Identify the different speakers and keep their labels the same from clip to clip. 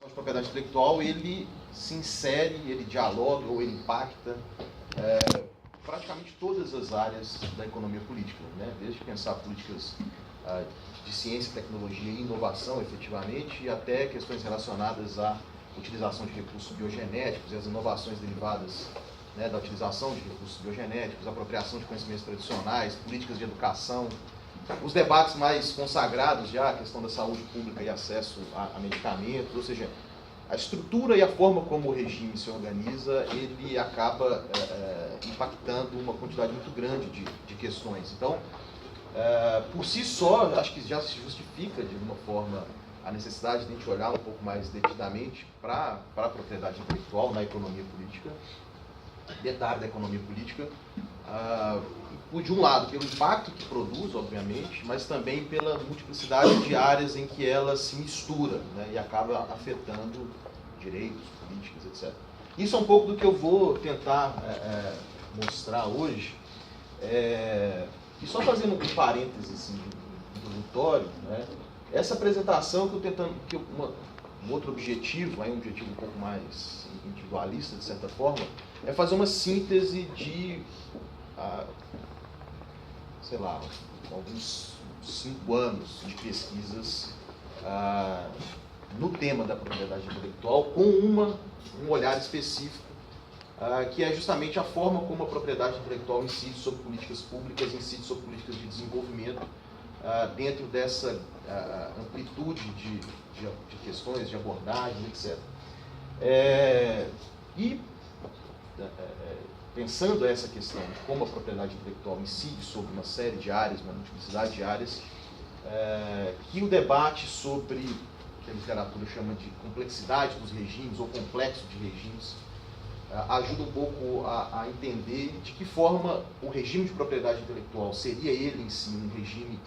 Speaker 1: de propriedade intelectual, ele se insere, ele dialoga ou ele impacta praticamente todas as áreas da economia política, né? Desde pensar políticas de ciência, tecnologia e inovação, efetivamente, e até questões relacionadas à utilização de recursos biogenéticos e as inovações derivadas, né, da utilização de recursos biogenéticos, apropriação de conhecimentos tradicionais, políticas de educação, os debates mais consagrados já, a questão da saúde pública e acesso a medicamentos, ou seja, a estrutura e a forma como o regime se organiza, ele acaba impactando uma quantidade muito grande de questões. Então, por si só, acho que já se justifica, de alguma forma, a necessidade de a gente olhar um pouco mais detidamente para a propriedade intelectual na economia política, detalhe da economia política, de um lado, pelo impacto que produz, obviamente, mas também pela multiplicidade de áreas em que ela se mistura, né, e acaba afetando direitos, políticas, etc. Isso é um pouco do que eu vou tentar mostrar hoje. E só fazendo um parênteses assim, introdutório, né, essa apresentação que eu tentando, um outro objetivo, um objetivo um pouco mais individualista, de certa forma, é fazer uma síntese de, sei lá, alguns 5 anos de pesquisas no tema da propriedade intelectual, com um olhar específico, que é justamente a forma como a propriedade intelectual incide sobre políticas públicas, incide sobre políticas de desenvolvimento, dentro dessa amplitude de questões, de abordagem, etc. Pensando essa questão de como a propriedade intelectual incide sobre uma série de áreas, uma multiplicidade de áreas, que o debate sobre, que a literatura chama de complexidade dos regimes, ou complexo de regimes, ajuda um pouco a entender de que forma o regime de propriedade intelectual seria ele em si um regime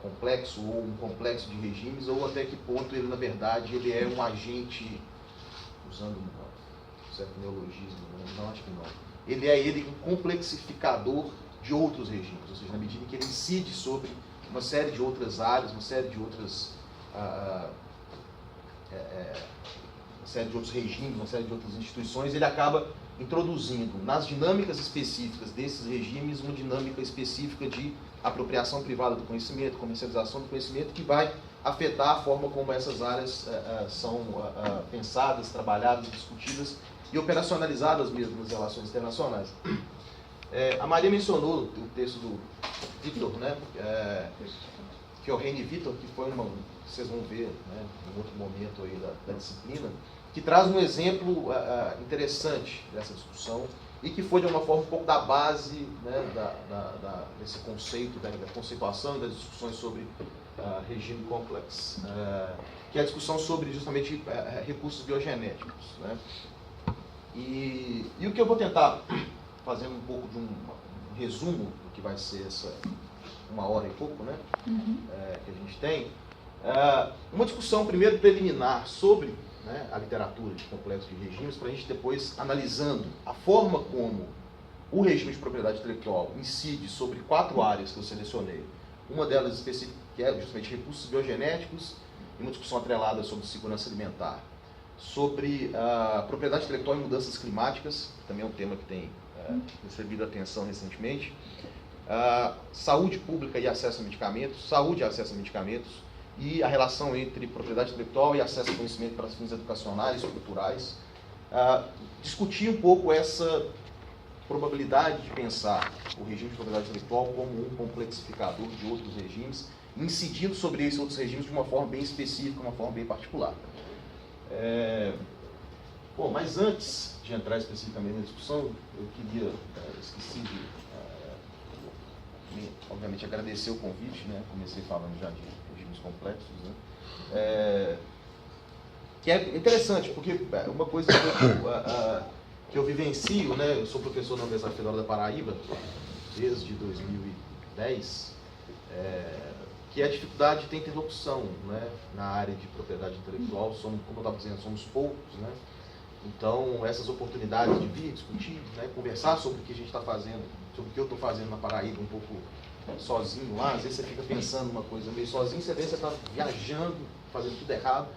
Speaker 1: complexo ou um complexo de regimes, ou até que ponto ele, na verdade, ele é um agente, usando um certo neologismo, não acho que não, ele é um complexificador de outros regimes, ou seja, na medida em que ele incide sobre uma série de outras áreas, uma série de outros regimes, uma série de outras instituições, ele acaba introduzindo nas dinâmicas específicas desses regimes uma dinâmica específica de apropriação privada do conhecimento, comercialização do conhecimento, que vai afetar a forma como essas áreas são pensadas, trabalhadas, discutidas e operacionalizadas mesmo nas relações internacionais. A Maria mencionou o texto do Victor, né, que é o René Victor, que foi vocês vão ver, né, em outro momento aí da disciplina, que traz um exemplo interessante dessa discussão e que foi, de uma forma, um pouco da base, né, desse conceito, da conceituação das discussões sobre regime complexo, que é a discussão sobre, justamente, recursos biogenéticos, né? E o que eu vou tentar, fazendo um pouco de um resumo do que vai ser essa 1 hora e pouco, né, que a gente tem, uma discussão, primeiro, preliminar sobre, né, a literatura de complexo de regimes, para a gente depois, analisando a forma como o regime de propriedade intelectual incide sobre 4 áreas que eu selecionei. Uma delas específica, que é justamente recursos biogenéticos, e uma discussão atrelada sobre segurança alimentar, sobre propriedade intelectual e mudanças climáticas, que também é um tema que tem recebido atenção recentemente, saúde pública e acesso a medicamentos, saúde e acesso a medicamentos, e a relação entre propriedade intelectual e acesso ao conhecimento para fins educacionais e culturais. Discutir um pouco essa probabilidade de pensar o regime de propriedade intelectual como um complexificador de outros regimes, incidindo sobre esses outros regimes de uma forma bem específica, uma forma bem particular. Bom, mas antes de entrar especificamente na discussão, eu queria, esqueci de, obviamente, agradecer o convite, né? Comecei falando já de regimes complexos, né? Que é interessante, porque uma coisa que eu vivencio, né? Eu sou professor na Universidade Federal da Paraíba desde 2010, que é a dificuldade de ter interlocução, né, na área de propriedade intelectual. Como eu estava dizendo, somos poucos, né? Então, essas oportunidades de vir discutir, né, conversar sobre o que a gente está fazendo, sobre o que eu estou fazendo na Paraíba, um pouco sozinho lá, às vezes você fica pensando uma coisa meio sozinho, você vê que você está viajando, fazendo tudo errado,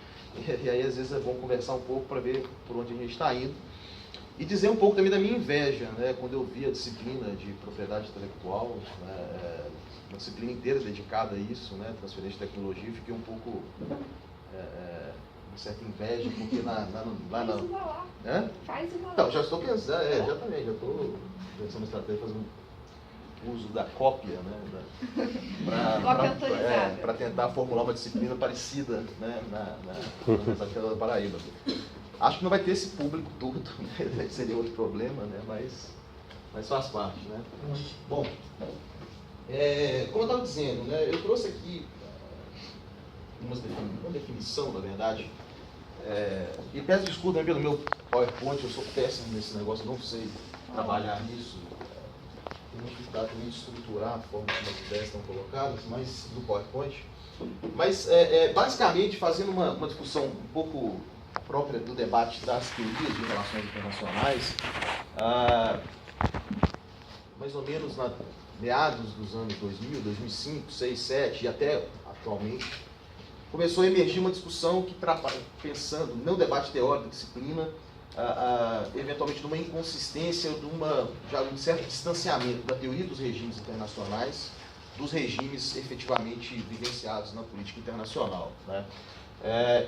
Speaker 1: E aí, às vezes, é bom conversar um pouco para ver por onde a gente está indo. E dizer um pouco também da minha inveja, né, quando eu vi a disciplina de propriedade intelectual, né, uma disciplina inteira dedicada a isso, né, transferência de tecnologia, fiquei um pouco uma certa inveja, porque lá na...
Speaker 2: Faz uma lá.
Speaker 1: Então, já estou pensando, já estou pensando em estratégia, fazer um uso da cópia, né, para tentar formular uma disciplina parecida, né, naquela da Paraíba. Acho que não vai ter esse público todo, né? Seria outro problema, né? Mas faz parte, né? Bom, como eu estava dizendo, né? Eu trouxe aqui uma definição, na verdade, e peço desculpa pelo meu PowerPoint, eu sou péssimo nesse negócio, eu não sei trabalhar nisso, tenho muita dificuldade também de estruturar a forma como as ideias estão colocadas, mas do PowerPoint. Mas, basicamente, fazendo uma discussão um pouco própria do debate das teorias de relações internacionais, mais ou menos na meados dos anos 2000, 2005, 2006, 2007 e até atualmente, começou a emergir uma discussão que, pensando no debate teórico da disciplina, eventualmente de uma inconsistência, já um certo distanciamento da teoria dos regimes internacionais dos regimes efetivamente vivenciados na política internacional, né?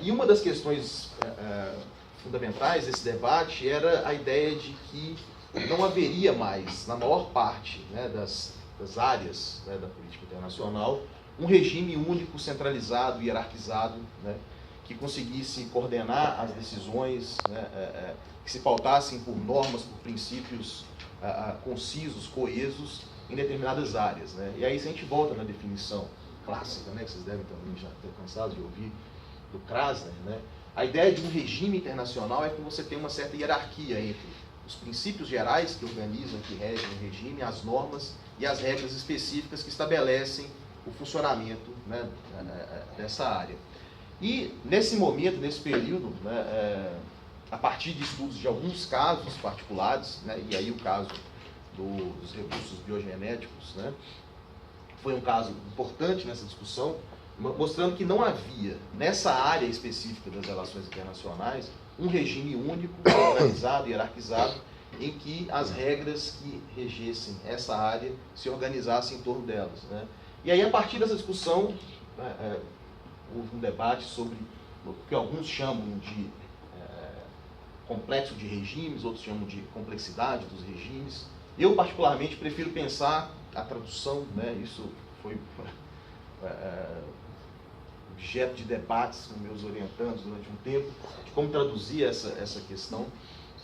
Speaker 1: E uma das questões fundamentais desse debate era a ideia de que não haveria mais, na maior parte, né, das áreas, né, da política internacional, um regime único, centralizado, hierarquizado, né, que conseguisse coordenar as decisões, né, que se pautassem por normas, por princípios concisos, coesos, em determinadas áreas, né. E aí, se a gente volta na definição clássica, né, que vocês devem também já ter cansado de ouvir, do Krasner, né? A ideia de um regime internacional é que você tem uma certa hierarquia entre os princípios gerais que organizam, que regem o regime, as normas e as regras específicas que estabelecem o funcionamento, né, dessa área. E nesse momento, nesse período, né, a partir de estudos de alguns casos particulares, né, e aí o caso dos recursos biogenéticos, né, foi um caso importante nessa discussão, mostrando que não havia, nessa área específica das relações internacionais, um regime único, organizado, hierarquizado, em que as regras que regessem essa área se organizassem em torno delas, né? E aí, a partir dessa discussão, houve um debate sobre o que alguns chamam de complexo de regimes, outros chamam de complexidade dos regimes. Eu, particularmente, prefiro pensar a tradução, né? Isso foi objeto de debates com meus orientandos durante um tempo, de como traduzir essa questão.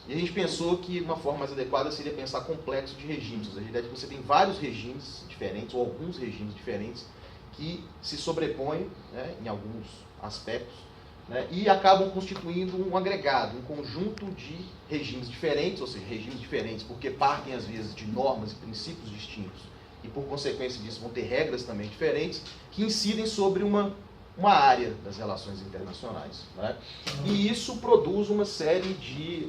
Speaker 1: E a gente pensou que uma forma mais adequada seria pensar complexo de regimes. Ou seja, a ideia de que você tem vários regimes diferentes, ou alguns regimes diferentes, que se sobrepõem, né, em alguns aspectos, né, e acabam constituindo um agregado, um conjunto de regimes diferentes, ou seja, regimes diferentes porque partem às vezes de normas e princípios distintos, e por consequência disso vão ter regras também diferentes, que incidem sobre uma área das relações internacionais, né? E isso produz uma série de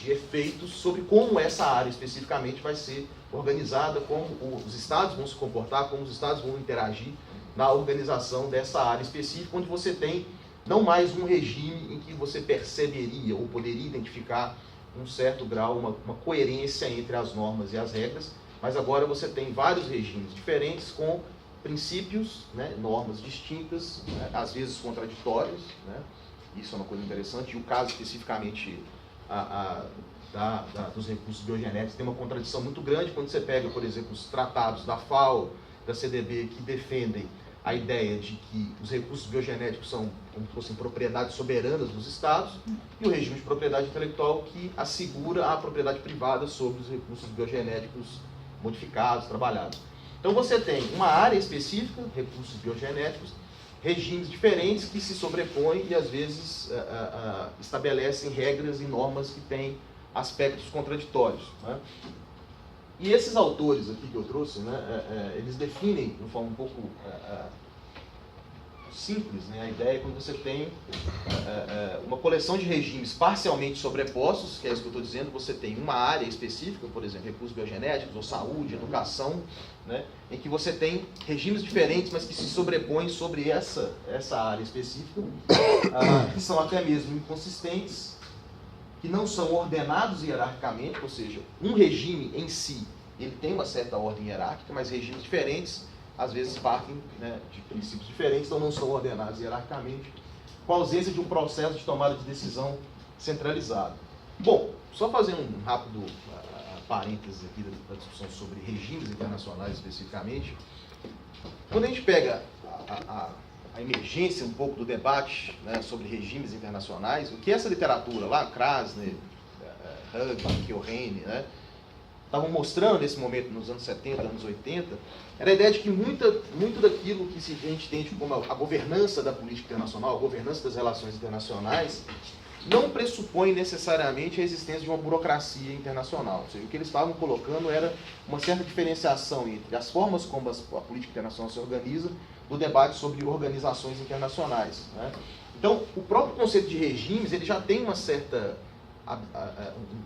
Speaker 1: efeitos sobre como essa área especificamente vai ser organizada, como os Estados vão se comportar, como os Estados vão interagir na organização dessa área específica, onde você tem não mais um regime em que você perceberia ou poderia identificar um certo grau, uma coerência entre as normas e as regras, mas agora você tem vários regimes diferentes com princípios, né, normas distintas, né, às vezes contraditórias, né, isso é uma coisa interessante, e o caso especificamente dos recursos biogenéticos tem uma contradição muito grande quando você pega, por exemplo, os tratados da FAO, da CDB, que defendem a ideia de que os recursos biogenéticos são como se fossem propriedades soberanas dos Estados, e o regime de propriedade intelectual que assegura a propriedade privada sobre os recursos biogenéticos modificados, trabalhados. Então você tem uma área específica, recursos biogenéticos, regimes diferentes que se sobrepõem e às vezes estabelecem regras e normas que têm aspectos contraditórios, né? E esses autores aqui que eu trouxe, né, eles definem de uma forma um pouco simples, né, a ideia quando você tem uma coleção de regimes parcialmente sobrepostos, que é isso que eu estou dizendo, você tem uma área específica, por exemplo, recursos biogenéticos, ou saúde, educação, né, em que você tem regimes diferentes, mas que se sobrepõem sobre essa área específica, que são até mesmo inconsistentes, que não são ordenados hierarquicamente, ou seja, um regime em si, ele tem uma certa ordem hierárquica, mas regimes diferentes, às vezes partem, né, de princípios diferentes, então não são ordenados hierarquicamente, com a ausência de um processo de tomada de decisão centralizado. Bom, só fazer um rápido parênteses aqui da discussão sobre regimes internacionais especificamente. Quando a gente pega a emergência um pouco do debate, né, sobre regimes internacionais, o que essa literatura lá, Krasner, Hug, Keohane, né, estavam mostrando nesse momento, nos anos 70, anos 80, era a ideia de que muito daquilo que a gente entende como a governança da política internacional, a governança das relações internacionais, não pressupõe necessariamente a existência de uma burocracia internacional. Ou seja, o que eles estavam colocando era uma certa diferenciação entre as formas como a política internacional se organiza do debate sobre organizações internacionais, né? Então, o próprio conceito de regimes ele já tem uma certa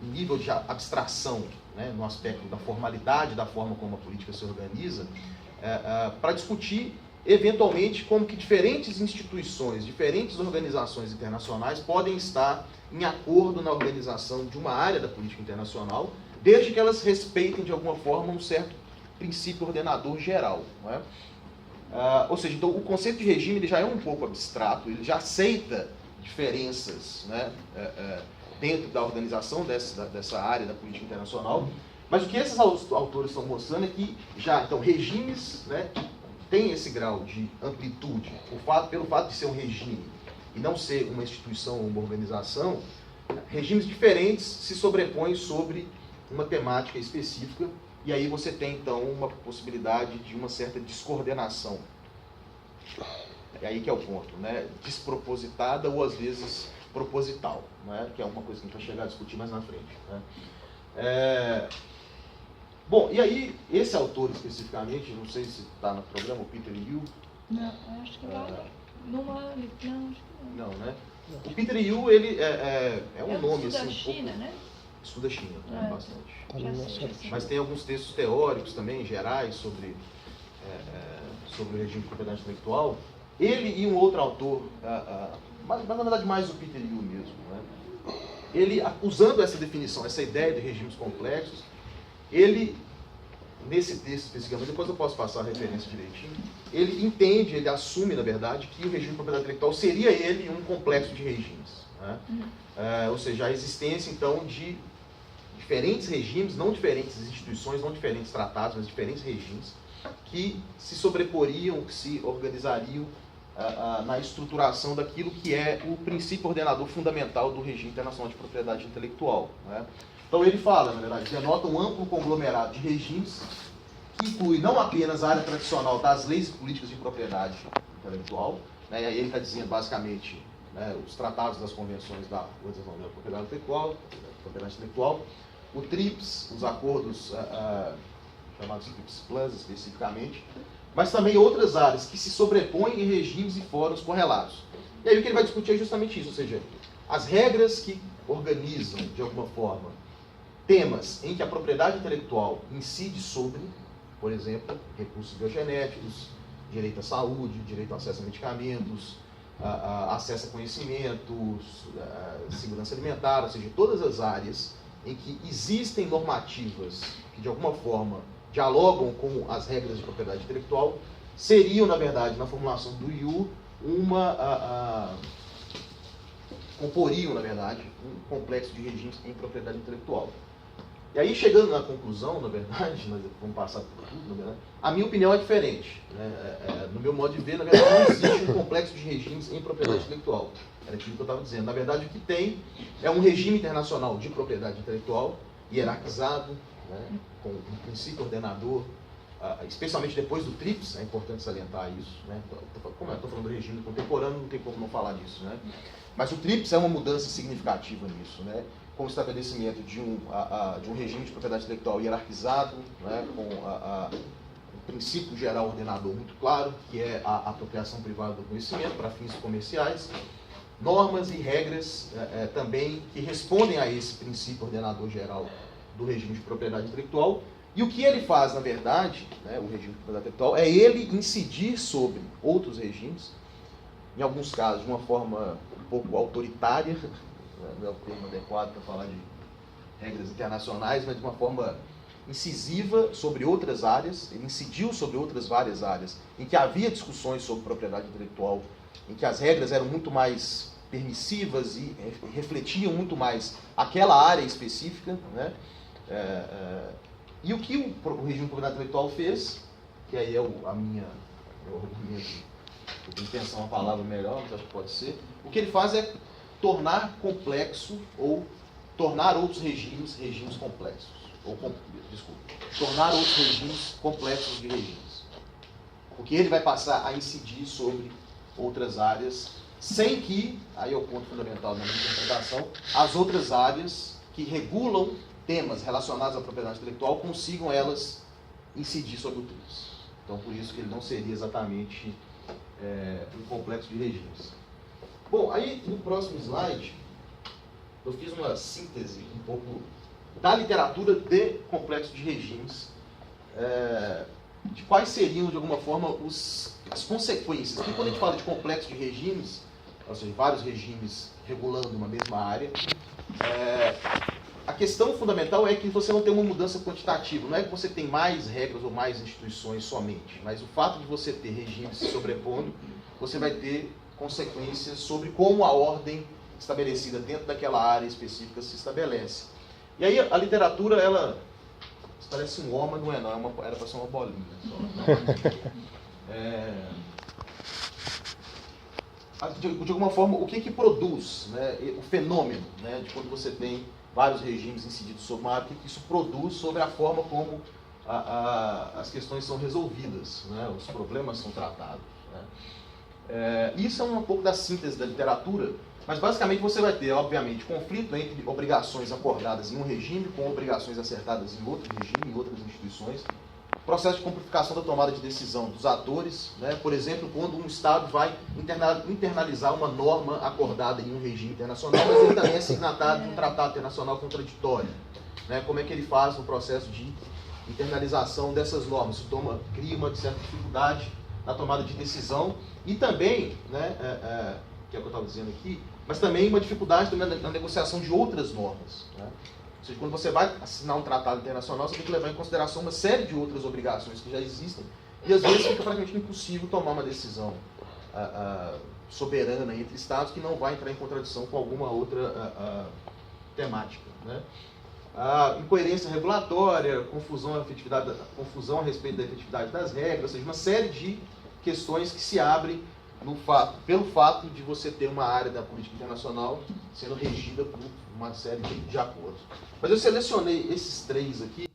Speaker 1: um nível de abstração, né, no aspecto da formalidade da forma como a política se organiza, para discutir eventualmente como que diferentes instituições, diferentes organizações internacionais podem estar em acordo na organização de uma área da política internacional, desde que elas respeitem de alguma forma um certo princípio ordenador geral, não é? Ou seja, então o conceito de regime ele já é um pouco abstrato, ele já aceita diferenças, né, dentro da organização dessa área da política internacional, mas o que esses autores estão mostrando é que já, então, regimes, né, têm esse grau de amplitude, pelo fato de ser um regime e não ser uma instituição ou uma organização, regimes diferentes se sobrepõem sobre uma temática específica, e aí você tem, então, uma possibilidade de uma certa descoordenação. É aí que é o ponto, né? Despropositada ou, às vezes, proposital, né? Que é uma coisa que a gente vai chegar a discutir mais na frente, né? Bom, e aí, esse autor especificamente, não sei se está no programa, o Peter Yu.
Speaker 2: Não, acho que vai. Não, acho que não.
Speaker 1: Não, né? O Peter Yu, ele é um nome assim.
Speaker 2: Estuda China, né?
Speaker 1: Estuda China, né? Bastante.
Speaker 2: Já
Speaker 1: Mas tem alguns textos teóricos também, gerais, sobre o regime de propriedade intelectual. Ele e um outro autor, mas na verdade mais o Peter Yu mesmo, né? Ele, usando essa definição, essa ideia de regimes complexos, ele, nesse texto especificamente, depois eu posso passar a referência direitinho, ele entende, ele assume, na verdade, que o regime de propriedade intelectual seria ele um complexo de regimes, né? Ou seja, a existência, então, de diferentes regimes, não diferentes instituições, não diferentes tratados, mas diferentes regimes, que se sobreporiam, que se organizariam na estruturação daquilo que é o princípio ordenador fundamental do regime internacional de propriedade intelectual, né? Então ele fala, na verdade, denota um amplo conglomerado de regimes que inclui não apenas a área tradicional das leis e políticas de propriedade intelectual, né? E aí ele está dizendo basicamente, né, os tratados das convenções da Organização da Propriedade Intelectual, o TRIPS, os acordos chamados TRIPS Plus especificamente, mas também outras áreas que se sobrepõem em regimes e fóruns correlatos. E aí o que ele vai discutir é justamente isso, ou seja, as regras que organizam, de alguma forma, temas em que a propriedade intelectual incide sobre, por exemplo, recursos biogenéticos, direito à saúde, direito ao acesso a medicamentos, acesso a conhecimentos, segurança alimentar, ou seja, todas as áreas em que existem normativas que, de alguma forma, dialogam com as regras de propriedade intelectual, seriam, na verdade, na formulação do Yu, comporiam, na verdade, um complexo de regimes em propriedade intelectual. E aí, chegando na conclusão, na verdade, nós vamos passar por tudo, na verdade, a minha opinião é diferente, né? No meu modo de ver, na verdade, não existe um complexo de regimes em propriedade intelectual. Era aquilo que eu estava dizendo. Na verdade, o que tem é um regime internacional de propriedade intelectual, hierarquizado, né, com um princípio ordenador, especialmente depois do TRIPS, é importante salientar isso, né? Como eu estou falando do regime contemporâneo, não tem como não falar disso, né? Mas o TRIPS é uma mudança significativa nisso, né? Com o estabelecimento de um regime de propriedade intelectual hierarquizado, né? Com um princípio geral ordenador muito claro, que é a apropriação privada do conhecimento para fins comerciais, normas e regras também que respondem a esse princípio ordenador geral do regime de propriedade intelectual. E o que ele faz, na verdade, né, o regime de propriedade intelectual, é ele incidir sobre outros regimes, em alguns casos de uma forma um pouco autoritária, não é o termo adequado para falar de regras internacionais, mas de uma forma incisiva sobre outras áreas. Ele incidiu sobre outras várias áreas em que havia discussões sobre propriedade intelectual, em que as regras eram muito mais permissivas e refletiam muito mais aquela área específica, né? E o que o regime de propriedade intelectual fez, que aí é a minha intenção, uma palavra melhor, mas acho que pode ser, o que ele faz é tornar complexo ou tornar outros regimes complexos. Tornar outros regimes complexos de regimes. Porque ele vai passar a incidir sobre outras áreas, sem que, aí é o ponto fundamental da minha interpretação, as outras áreas que regulam temas relacionados à propriedade intelectual consigam elas incidir sobre o TRIPS. Então, por isso que ele não seria exatamente um complexo de regimes. Bom, aí no próximo slide, eu fiz uma síntese um pouco da literatura de complexo de regimes, de quais seriam, de alguma forma, as consequências. Porque quando a gente fala de complexo de regimes, ou seja, vários regimes regulando uma mesma área, a questão fundamental é que você não tem uma mudança quantitativa. Não é que você tem mais regras ou mais instituições somente, mas o fato de você ter regimes se sobrepondo, você vai ter consequências sobre como a ordem estabelecida dentro daquela área específica se estabelece. E aí a literatura, ela parece um O, mas não é não, era para ser uma bolinha. De alguma forma, o que produz, né, o fenômeno, né, de quando você tem vários regimes incididos sobre uma área, o que isso produz sobre a forma como as questões são resolvidas, né, os problemas são tratados. Né. Isso é um pouco da síntese da literatura, mas basicamente você vai ter, obviamente, conflito entre obrigações acordadas em um regime com obrigações acertadas em outro regime, em outras instituições. Processo de complexificação da tomada de decisão dos atores, né? Por exemplo, quando um Estado vai internalizar uma norma acordada em um regime internacional, mas ele também é signatário de um tratado internacional contraditório. Né? Como é que ele faz no processo de internalização dessas normas? Isso cria uma certa dificuldade na tomada de decisão e também, né, que é o que eu estava dizendo aqui, mas também uma dificuldade também na negociação de outras normas. Né? Ou seja, quando você vai assinar um tratado internacional, você tem que levar em consideração uma série de outras obrigações que já existem, e às vezes fica praticamente impossível tomar uma decisão soberana entre Estados que não vai entrar em contradição com alguma outra temática. Né? Incoerência regulatória, confusão a respeito da efetividade das regras, ou seja, uma série de questões que se abrem pelo fato de você ter uma área da política internacional sendo regida por uma série de acordos. Mas eu selecionei esses três aqui